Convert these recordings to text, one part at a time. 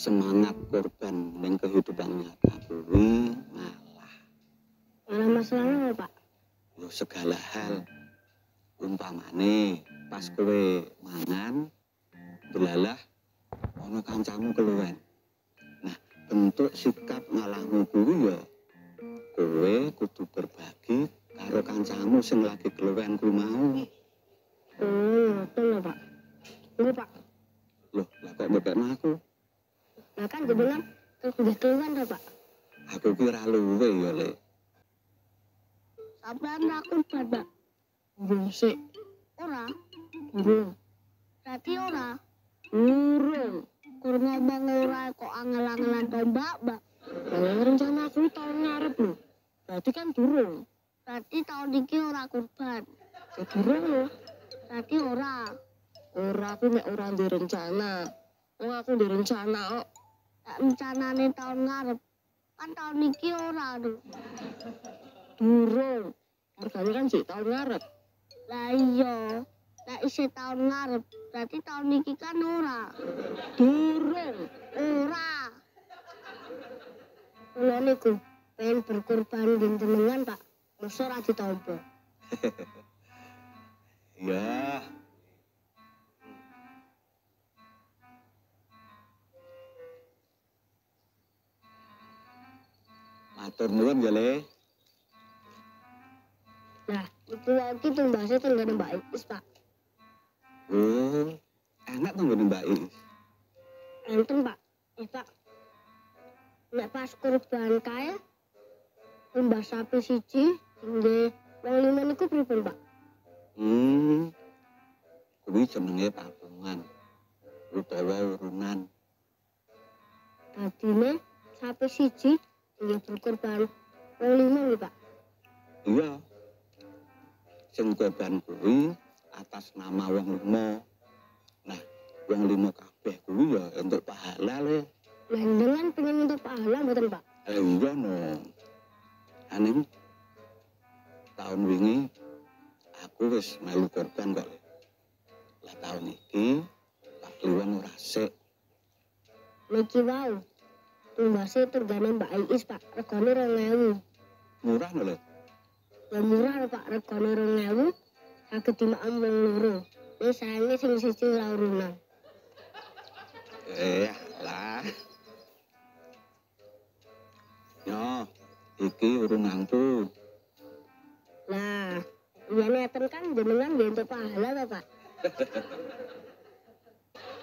semangat korban ning kehidupan nyata kuwi ngalah. Ngalah masalahnya apa, Pak? Yo segala hal. Umpamane pas kowe mangan delalah ana kancamu keluwen. Nah, bentuk sikap ngalahmu kuwi ya kowe kudu berbagi karo kancamu sing lagi keluwen kuwi mau. Betul ya, Pak. Iya, Pak. Loh, lah kok mbekno aku? Lah kan jebelan udah keluwen ta, Pak? Aku ki ora luwe ya, Lek. Sampeyan aku Pak. Nggih sik. Ora. Nggih. Berarti ora. Urung. Kur ngomong ora kok angel-angelan tombak, Mbak. Rencana aku tahun ngarep lho. Berarti kan durung. Berarti tahun iki ora kurban. Ya durung lho. Berarti ora. Ora aku nek ora ndek rencana. Wong aku ndek rencana kok. Rencanane tahun ngarep. Kan tahun iki ora lho. Durung. Mergane kan sik tahun ngarep. Lah iya. Lah isih tahun ngarep. Berarti tahun iki kan ora. Durung. Ora. Kula niku pengen berkorban jenengan, Pak. Mosok ora ditampa. Ya. Matur nuwun ya, Le. Nah, itu lagi tumbasnya tenggane Mbak Iis, Pak. Oh, enak tuh Mbak Iis. Enten, Pak. Pak. Nek pas kurban kae tumbas sapi siji nggih wong lima niku pripun, Pak? Kuwi jenenge patungan. Utawa urunan. Dadine sapi siji nggih berkorban wong lima nggih, Pak. Iya. Sing korban kuwi atas nama wong lima. Nah, wong lima kabeh kuwi ya entuk pahala le. Lah jenengan pengen untuk pahala mboten, Pak? Iya no. Aning tahun wingi aku wis melu korban kok. Lah tahun iki tak kliwen ora sik. Niki wau. Tumbasnya tenggane Mbak Iis, Pak. Regane 2.000. Murah no le. Ya murah lho, Pak. Regane 2.000. Saged dimakan wong loro. Wis sayange sing siji ora urunan. Lah. Yo, iki urunanku. Nah, iyane eten kan jenengan nggih entuk pahala ta, Pak?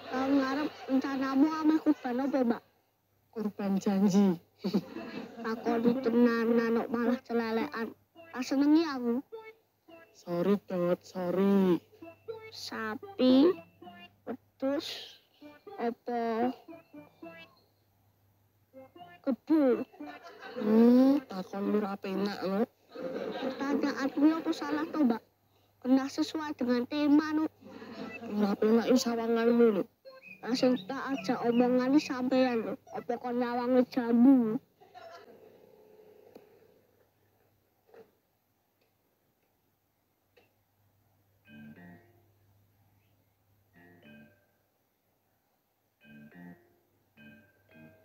Tahun ngarep rencanamu ameh kurban apa, Mbak? Kurban janji. Takoni tenanan kok malah celelekan. Tak senengi aku. Sorry banget, sorry. Sapi, wedhus, apa kebu. Takon lu ra penak lho. Pertanyaanmu apa salah to, Mbak? Kena sesuai dengan tema nu. Ora penak iki sawanganmu lho. Langsung tak ajak omongan sampean lho. Apa kon nyawangi jambu?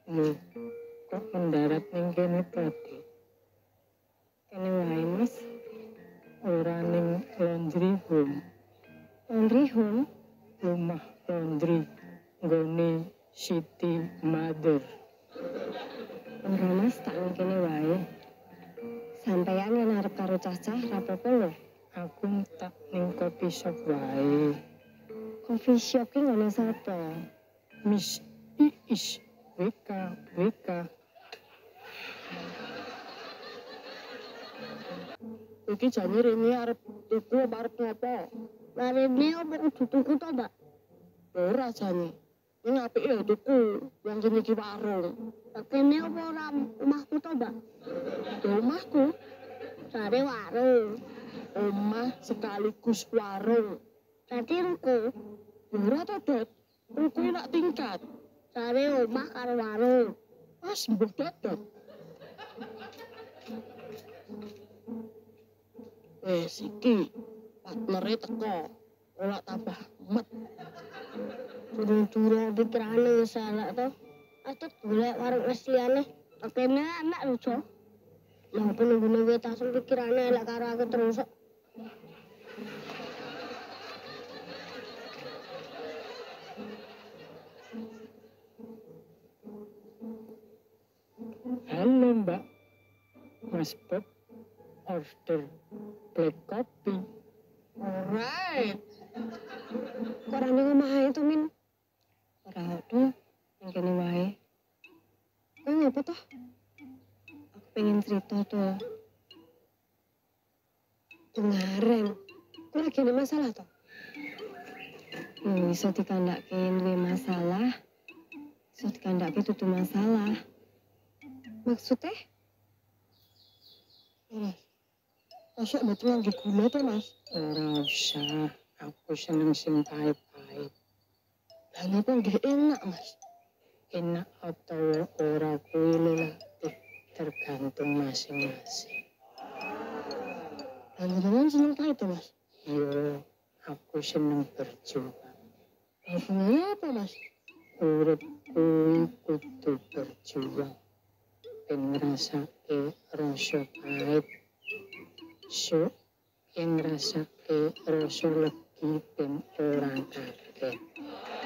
Loh, kok mendarat ning kene tadi? Kene wae, Mas. Ora ning laundry home. Laundry home? Rumah laundry. Nggone Siti Mother. Ora, Mas, tak ning kene wae. Sampeyan yen arep karo cacah rapopo lho. Aku tak ning coffee shop wae. Coffee shop ki ngono sapa? Miss Iis. WK. Iki jane Rene arep tuku apa arep ngopo? Lah Rene opo kudu tuku to, Mbak? Ora jane. Ning apike ya tuku, yang kene iki warung. Lah kene opo ora omahku to, Mbak? Ya omahku. Jare warung. Omah sekaligus warung. Dadi ruko. Ora to, Dot. Ruko nak tingkat. Jare omah karo warung. Wes mbok dodot. Wes iki partnere teko. Ora tambah met. Durung-durung dikirane wis elek to. atut golek warung es liyane. Pakene enak lho, Jo. Lah penunggu-nunggu tasem pikirane elek karo aku terus. Halo Mbak, Mas Bob order black coffee. Alright. Kok rame ngomahe to, Min? Ora tuh, yang kene wae. Kowe ngapa toh? Aku pengen cerita tuh. Kemarin, kowe lagi ada masalah toh? Iso dikandake duwe masalah. Iso dikandake dudu masalah. Maksudnya? Mas, masuk betul lagi guna tuh, Mas. Ora usah, aku seneng sing pahit-pahit. Lah ngapa nggak enak, Mas? Enak atau ora kuwi relatif tergantung masing-masing. Lah jenengan seneng pahit tuh, Mas? Yo, aku seneng berjuang. Hubungannya apa, Mas? Urip kuwi kudu berjuang. Ben ngrasake rasa pahit. So, yang ngrasake rasa legi ben ora kaget.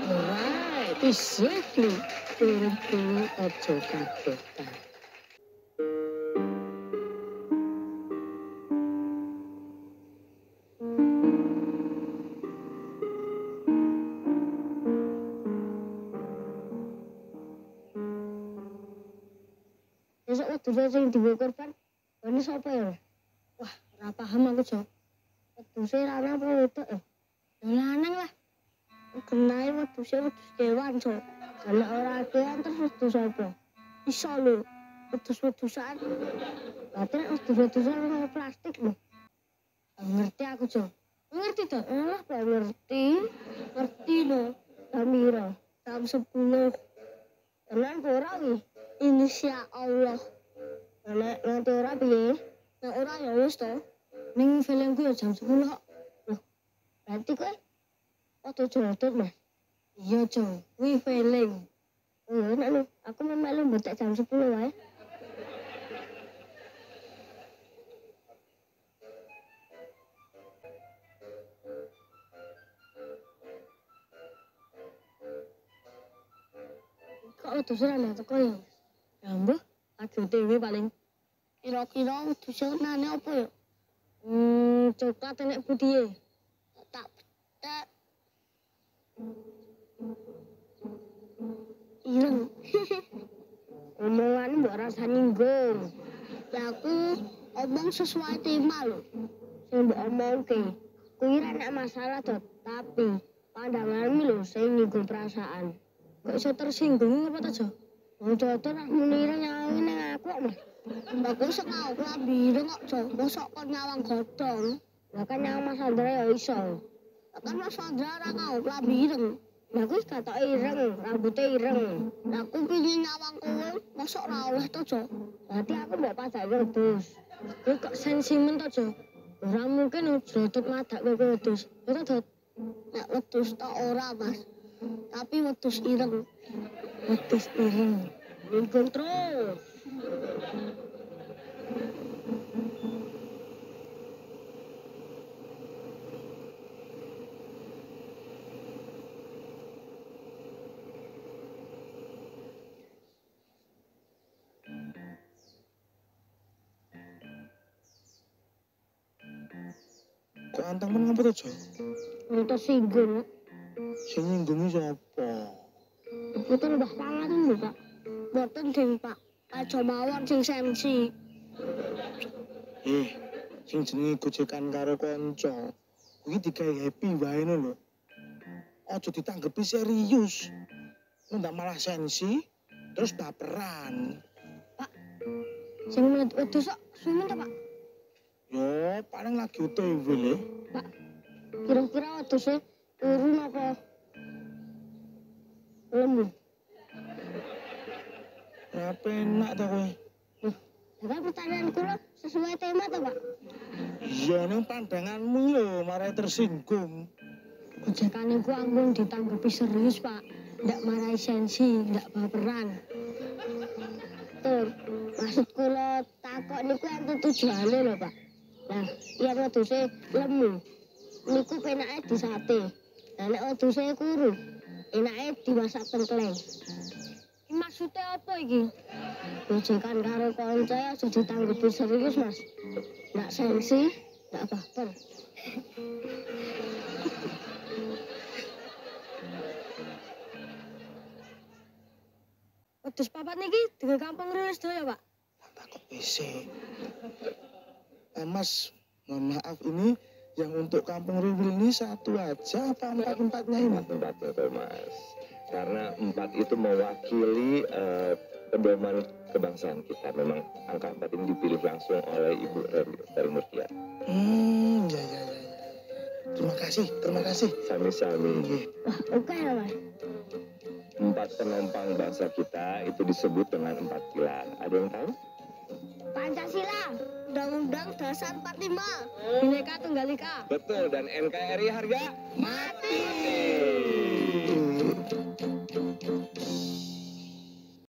Alright. Exactly. Urip kuwi aja kagetan. Besok waktu saya sing digo korban, ini siapa ya? Wah, ora paham aku, Jo. Waktu saya lanang apa wedok ya? Ya lanang lah. Kenai waktu saya wedus kewan, Jo. Kalau orang kewan terus wedus apa? Bisa lho, wedus-wedusan. Berarti wedus-wedusan sama plastik lho. Ngerti aku, Jo. Ngerti toh? Lah, gak ngerti. Ngerti lho. Samira, jam 10. Tenan ora wi. Insya Allah. Nek nanti ora piye? Nek ora ya wis to. Ning filmku ya jam 10 kok. Loh, berarti kowe waktu jodoh, Mas? Iya, Jo. Kuwi feeling. Oh, ya enak lho. Aku mau melu mbetek jam 10 wae. Kok wedhus ora teko ya? Ya mbah, lagi OTW paling. Kira-kira wedhus nane apa ya? Coklat enek putih. Tak petek. Ireng. Omongan mbok rasa nyinggung. Ya aku omong sesuai tema lho. Sing mbok omongke. Kuwi ora enak masalah to, tapi pandanganmu lho sing nyinggung perasaan. Kok iso tersinggung apa to, Jo? Wong jodoh nak menira nyawi nang aku kok, Mas. Mbak iso ngau klambine kok, Jo. Mosok kon nyawang godhong. Lah kan nyawang Mas Andra ya iso. Lah kan Mas Andra ora ngau klambine. Lah kuwi katoke ireng, rambutnya ireng. Lah aku pengin nyawang kowe, mosok ora oleh to, Jo. Berarti aku mbok pajak wedhus. Kuwi kok sentimen to, Jo. Ora mungkin jodoh madak kowe wedhus. Ya to, nek wedhus tok ora, Mas. Tapi wedhus ireng. Wedhus ireng. Nyinggung terus. Kok anteng men ngapa to, Jo? Tersinggung. Sing nyinggungi sapa? Betul Mbah Pangan lho, Pak. Mboten ding, Pak. Aja mawon sing sensi. Sing jenenge gojekan karo kanca. Kuwi digawe happy wae lho. Aja ditanggepi serius. Ndak malah sensi, terus baperan. Sing wedhus kok sumen ta, Pak? Yo, paling lagi OTW le. Pak, kira-kira wedhuse turun apa? Lemu. Ora penak to kowe. Tapi pertanyaan kula sesuai tema ta, Pak? Iya ning pandanganmu lho marai tersinggung. Gojekan iku ampun ditanggapi serius, Pak. ndak marahi sensi, ndak baperan. Tuh, maksud kula takok niku enten tujuane lho, Pak. Nah, yen wedhuse lemu, niku penake disate. Lah nek wedhuse kuru, enake dimasak tengkleng. Maksudnya apa iki? Gojekan karo konco aja ditanggepi serius, Mas. Ndak sensi, ndak baper. Wedhus papat niki dengan kampung rilis doya, Pak. Takut PC. Mas, mohon maaf ini yang untuk kampung Riwil ini satu aja apa empat-empatnya ini? Empat betul Mas. Karena 4 itu mewakili pedoman kebangsaan kita. Memang angka 4 ini dipilih langsung oleh Ibu Lestari Murtia. Ya. Terima kasih. Sami-sami. Wah, oke ya, Mas. 4 penopang bangsa kita itu disebut dengan 4 pilar. Ada yang tahu? Pancasila, Undang-Undang Dasar 45, Bhinneka Tunggal Ika. Betul, dan NKRI harga mati.